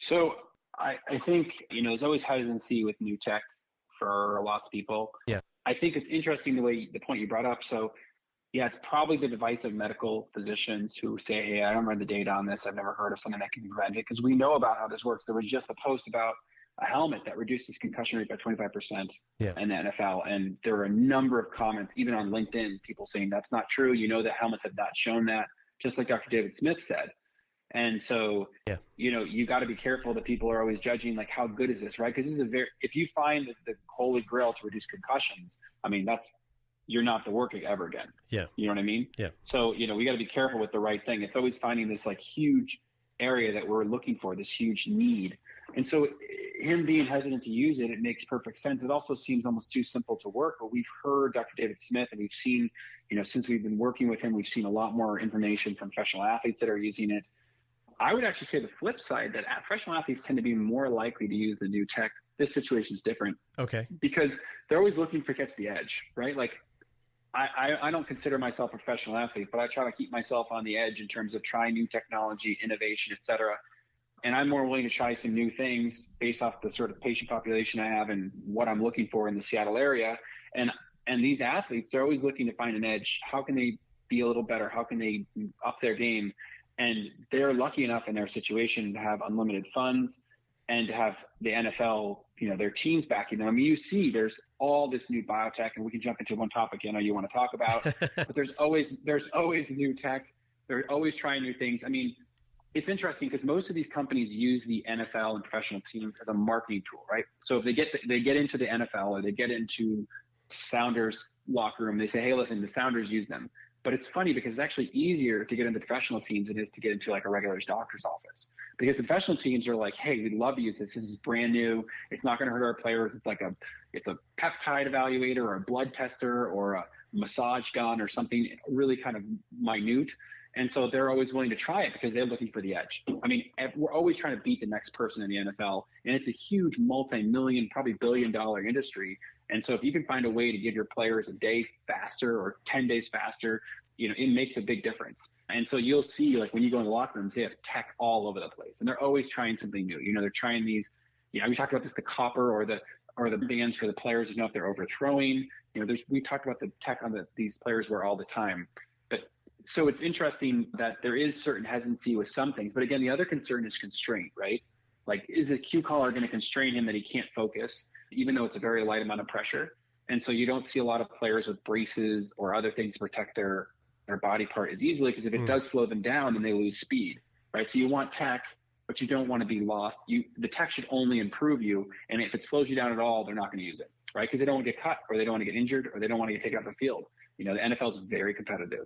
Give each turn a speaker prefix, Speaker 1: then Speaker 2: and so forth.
Speaker 1: So I think, there's always hesitancy with new tech for lots of people.
Speaker 2: Yeah.
Speaker 1: I think it's interesting the point you brought up. So yeah, it's probably the device of medical physicians who say, hey, I don't run the data on this. I've never heard of something that can prevent it, because we know about how this works. There was just a post about a helmet that reduces concussion rate by 25% in the NFL. And there were a number of comments, even on LinkedIn, people saying that's not true. That helmets have not shown that, just like Dr. David Smith said. And so, you got to be careful that people are always judging, like, how good is this, right? Because this is if you find the holy grail to reduce concussions, I mean, you're not to work ever again.
Speaker 2: Yeah.
Speaker 1: You know what I mean?
Speaker 2: Yeah.
Speaker 1: So, we got to be careful with the right thing. It's always finding this like huge area that we're looking for, this huge need. And so him being hesitant to use it makes perfect sense. It also seems almost too simple to work, but we've heard Dr. David Smith, and we've seen, since we've been working with him, we've seen a lot more information from professional athletes that are using it. I would actually say the flip side, that professional athletes tend to be more likely to use the new tech. This situation is different.
Speaker 2: Okay.
Speaker 1: Because they're always looking for catch the edge, right? Like, I don't consider myself a professional athlete, but I try to keep myself on the edge in terms of trying new technology, innovation, et cetera. And I'm more willing to try some new things based off the sort of patient population I have and what I'm looking for in the Seattle area. And these athletes, they're always looking to find an edge. How can they be a little better? How can they up their game? And they're lucky enough in their situation to have unlimited funds and to have the NFL, their teams backing them. I mean, you see there's all this new biotech, and we can jump into one topic I know you want to talk about, but there's always new tech. They're always trying new things. I mean, it's interesting because most of these companies use the NFL and professional teams as a marketing tool, right? So if they get into the NFL or they get into Sounders locker room, they say, hey, listen, the Sounders use them. But it's funny because it's actually easier to get into professional teams than it is to get into like a regular doctor's office, because the professional teams are like, hey, we'd love to use this. This is brand new. It's not going to hurt our players. It's a peptide evaluator or a blood tester or a massage gun or something really kind of minute. And so they're always willing to try it because they're looking for the edge. I mean, we're always trying to beat the next person in the NFL, and it's a huge multi-million, probably billion-dollar industry. And so if you can find a way to give your players a day faster or 10 days faster, it makes a big difference. And so you'll see, like, when you go in the locker rooms, they have tech all over the place, and they're always trying something new. They're trying these, we talked about this, the copper or the bands for the players, if they're overthrowing. We talked about the tech on these players wear all the time. So it's interesting that there is certain hesitancy with some things. But again, the other concern is constraint, right? Like, is the cue caller going to constrain him that he can't focus, even though it's a very light amount of pressure? And so you don't see a lot of players with braces or other things to protect their body part as easily, because if it does slow them down, then they lose speed, right? So you want tech, but you don't want to be lost. The tech should only improve you. And if it slows you down at all, they're not going to use it, right? Because they don't want to get cut, or they don't want to get injured, or they don't want to get taken off the field. The NFL is very competitive.